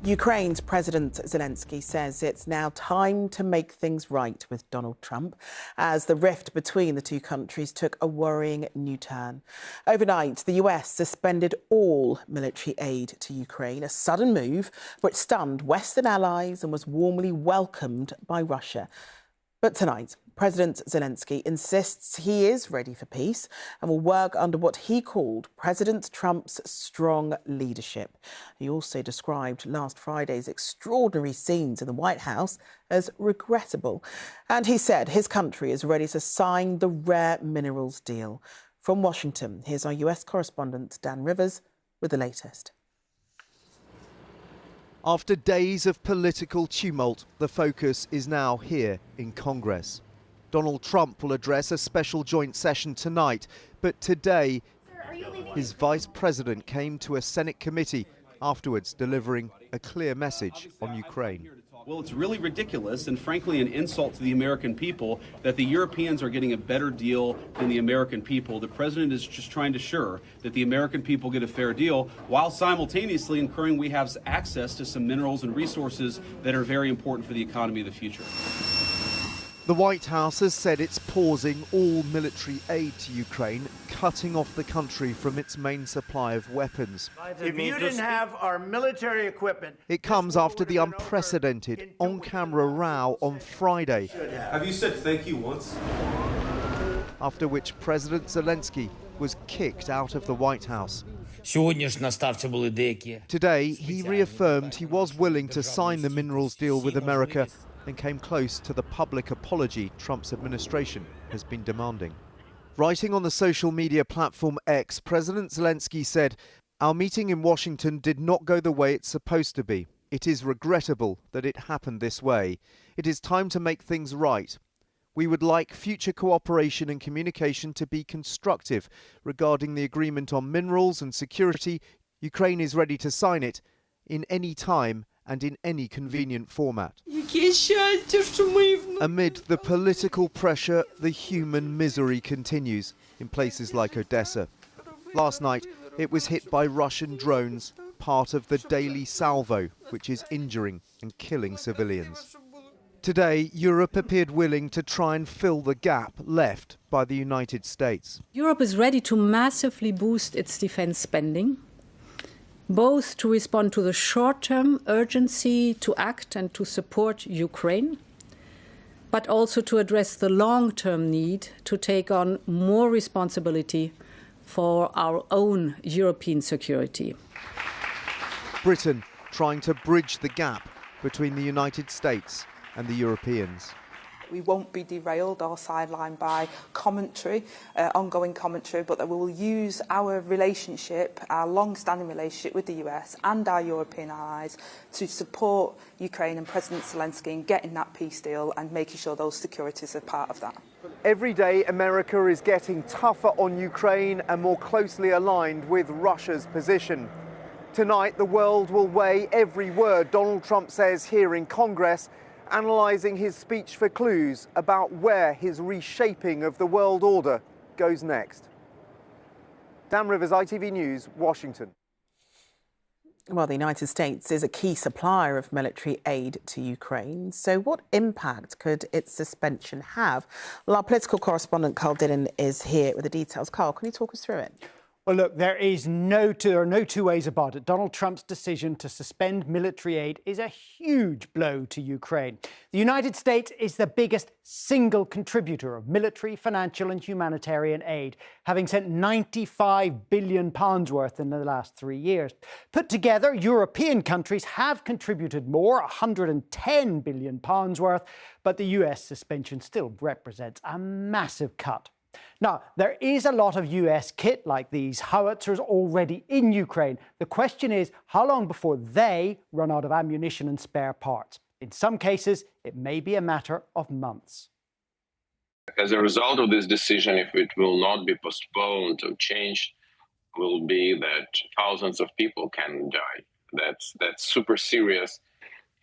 Ukraine's President Zelenskyy says it's now time to make things right with Donald Trump as the rift between the two countries took a worrying new turn. Overnight, the US suspended all military aid to Ukraine, a sudden move which stunned Western allies and was warmly welcomed by Russia. But tonight, President Zelenskyy insists he is ready for peace and will work under what he called President Trump's strong leadership. He also described last Friday's extraordinary scenes in the White House as regrettable. And he said his country is ready to sign the rare minerals deal. From Washington, here's our US correspondent Dan Rivers with the latest. After days of political tumult, the focus is now here in Congress. Donald Trump will address a special joint session tonight, but today his vice president came to a Senate committee, afterwards delivering a clear message on Ukraine. Well, it's really ridiculous and frankly an insult to the American people that the Europeans are getting a better deal than the American people. The president is just trying to assure that the American people get a fair deal while simultaneously ensuring we have access to some minerals and resources that are very important for the economy of the future. The White House has said it's pausing all military aid to Ukraine, cutting off the country from its main supply of weapons. If you didn't have our military equipment... It comes after the unprecedented on-camera row on Friday. Have you said thank you once? After which President Zelenskyy was kicked out of the White House. Today, he reaffirmed he was willing to sign the minerals deal with America and came close to the public apology Trump's administration has been demanding. Writing on the social media platform X, President Zelenskyy said, "Our meeting in Washington did not go the way it's supposed to be. It is regrettable that it happened this way. It is time to make things right. We would like future cooperation and communication to be constructive regarding the agreement on minerals and security. Ukraine is ready to sign it in any time and in any convenient format." Amid the political pressure, the human misery continues in places like Odessa. Last night, it was hit by Russian drones, part of the daily salvo, which is injuring and killing civilians. Today, Europe appeared willing to try and fill the gap left by the United States. Europe is ready to massively boost its defence spending, both to respond to the short-term urgency to act and to support Ukraine, but also to address the long-term need to take on more responsibility for our own European security. Britain trying to bridge the gap between the United States and the Europeans. We won't be derailed or sidelined by commentary, ongoing commentary, but that we will use our relationship, our long-standing relationship with the US and our European allies to support Ukraine and President Zelenskyy in getting that peace deal and making sure those securities are part of that. Every day, America is getting tougher on Ukraine and more closely aligned with Russia's position. Tonight, the world will weigh every word Donald Trump says here in Congress, analysing his speech for clues about where his reshaping of the world order goes next. Dan Rivers, ITV News, Washington. Well, the United States is a key supplier of military aid to Ukraine. So what impact could its suspension have? Well, our political correspondent, Carl Dillon, is here with the details. Carl, can you talk us through it? Well, look, there are no two ways about it. Donald Trump's decision to suspend military aid is a huge blow to Ukraine. The United States is the biggest single contributor of military, financial and humanitarian aid, having sent £95 billion worth in the last 3 years. Put together, European countries have contributed more, £110 billion worth, but the US suspension still represents a massive cut. Now, there is a lot of US kit like these howitzers already in Ukraine. The question is, how long before they run out of ammunition and spare parts? In some cases, it may be a matter of months. As a result of this decision, if it will not be postponed or changed, will be that thousands of people can die. That's super serious.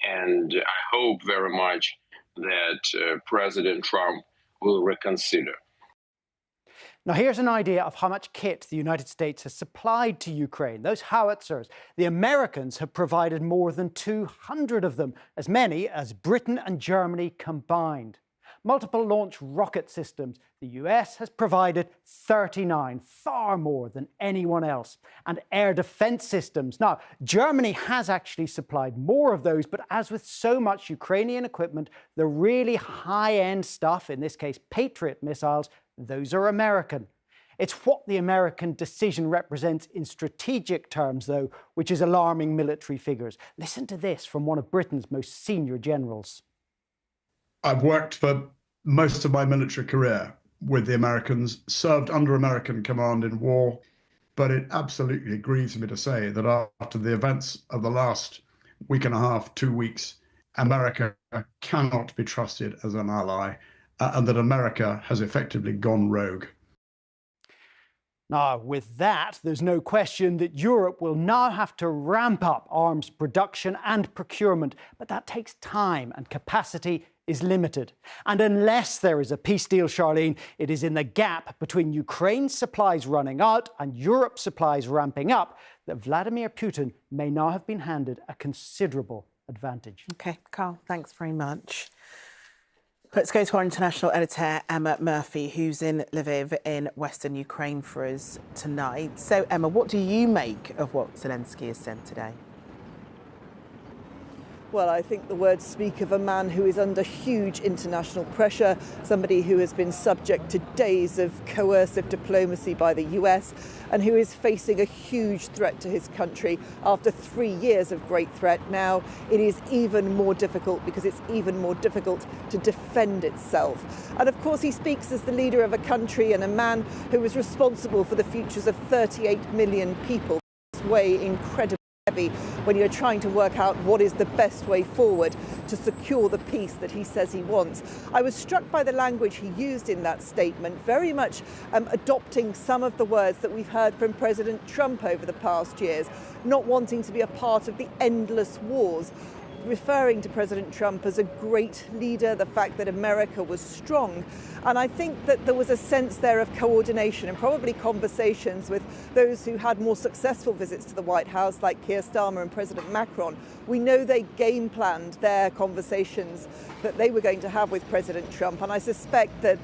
And I hope very much that President Trump will reconsider. Now, here's an idea of how much kit the United States has supplied to Ukraine. Those howitzers, the Americans have provided more than 200 of them, as many as Britain and Germany combined. Multiple launch rocket systems, the US has provided 39, far more than anyone else. And air defense systems. Now, Germany has actually supplied more of those, but as with so much Ukrainian equipment, the really high-end stuff, in this case Patriot missiles, those are American. It's what the American decision represents in strategic terms, though, which is alarming military figures. Listen to this from one of Britain's most senior generals. I've worked for most of my military career with the Americans, served under American command in war, but it absolutely grieves me to say that after the events of the last week and a half, 2 weeks, America cannot be trusted as an ally, and that America has effectively gone rogue. Now, with that, there's no question that Europe will now have to ramp up arms production and procurement, but that takes time and capacity is limited. And unless there is a peace deal, Charlene, it is in the gap between Ukraine's supplies running out and Europe's supplies ramping up that Vladimir Putin may now have been handed a considerable advantage. OK, Carl, thanks very much. Let's go to our international editor, Emma Murphy, who's in Lviv in western Ukraine for us tonight. So, Emma, what do you make of what Zelenskyy has said today? Well, I think the words speak of a man who is under huge international pressure, somebody who has been subject to days of coercive diplomacy by the US and who is facing a huge threat to his country. After 3 years of great threat, now it is even more difficult because it's even more difficult to defend itself. And of course, he speaks as the leader of a country and a man who is responsible for the futures of 38 million people. This way incredibly heavy when you're trying to work out what is the best way forward to secure the peace that he says he wants. I was struck by the language he used in that statement, very much adopting some of the words that we've heard from President Trump over the past years, not wanting to be a part of the endless wars, referring to President Trump as a great leader, the fact that America was strong. And I think that there was a sense there of coordination and probably conversations with those who had more successful visits to the White House, like Keir Starmer and President Macron. We know they game planned their conversations that they were going to have with President Trump. And I suspect that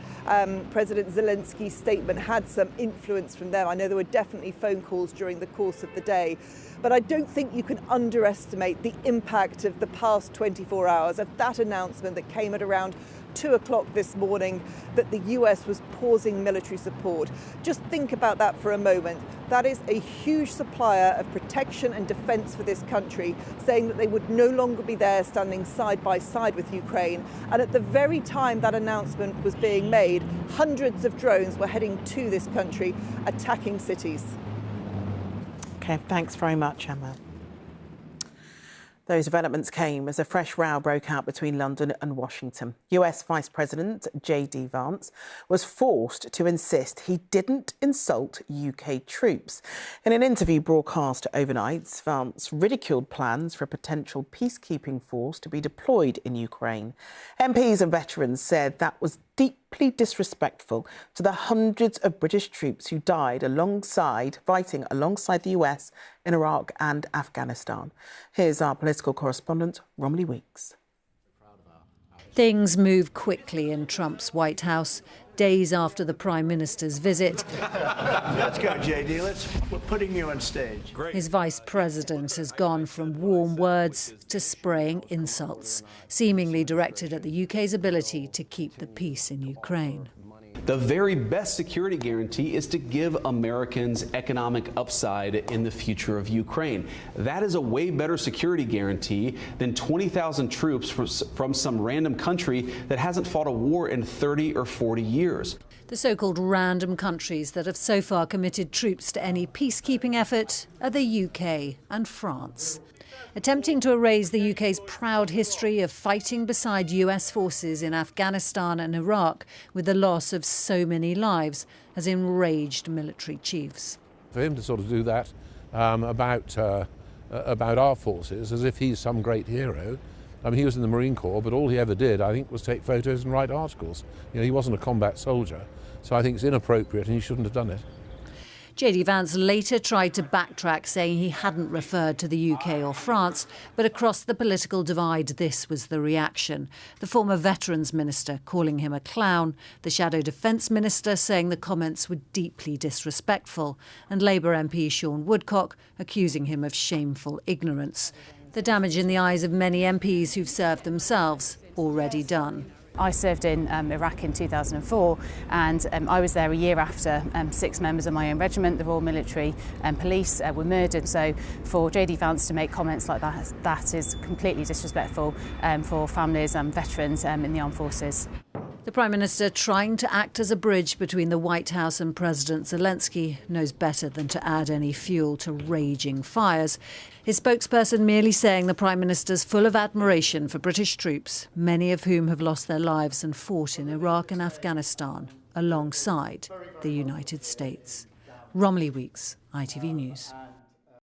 President Zelensky's statement had some influence from them. I know there were definitely phone calls during the course of the day. But I don't think you can underestimate the impact of the past 24 hours, of that announcement that came at around 2 o'clock this morning that the US was pausing military support. Just think about that for a moment. That is a huge supplier of protection and defense for this country, saying that they would no longer be there standing side by side with Ukraine. And at the very time that announcement was being made, hundreds of drones were heading to this country, attacking cities. OK, thanks very much, Emma. Those developments came as a fresh row broke out between London and Washington. US Vice President J.D. Vance was forced to insist he didn't insult UK troops. In an interview broadcast overnight, Vance ridiculed plans for a potential peacekeeping force to be deployed in Ukraine. MPs and veterans said that was deeply disrespectful to the hundreds of British troops who died fighting alongside the US in Iraq and Afghanistan. Here's our political correspondent, Romilly Weeks. Things move quickly in Trump's White House, days after the Prime Minister's visit. Let's go, JD. We're putting you on stage. His vice president has gone from warm words to spraying insults, seemingly directed at the UK's ability to keep the peace in Ukraine. The very best security guarantee is to give Americans economic upside in the future of Ukraine. That is a way better security guarantee than 20,000 troops from some random country that hasn't fought a war in 30 or 40 years. The so-called random countries that have so far committed troops to any peacekeeping effort are the UK and France. Attempting to erase the UK's proud history of fighting beside US forces in Afghanistan and Iraq with the loss of so many lives has enraged military chiefs. For him to sort of do that about our forces as if he's some great hero. I mean, he was in the Marine Corps, but all he ever did, I think, was take photos and write articles. You know, he wasn't a combat soldier. So I think it's inappropriate and he shouldn't have done it. JD Vance later tried to backtrack, saying he hadn't referred to the UK or France, but across the political divide, this was the reaction. The former Veterans Minister calling him a clown, the Shadow Defence Minister saying the comments were deeply disrespectful, and Labour MP Sean Woodcock accusing him of shameful ignorance. The damage in the eyes of many MPs who've served themselves already done. I served in Iraq in 2004 and I was there a year after 6 members of my own regiment, the Royal Military Police, were murdered. So for JD Vance to make comments like that is completely disrespectful for families and veterans in the armed forces. The Prime Minister, trying to act as a bridge between the White House and President Zelensky, knows better than to add any fuel to raging fires. His spokesperson merely saying the Prime Minister's full of admiration for British troops, many of whom have lost their lives and fought in Iraq and Afghanistan alongside the United States. Romilly Weeks, ITV News.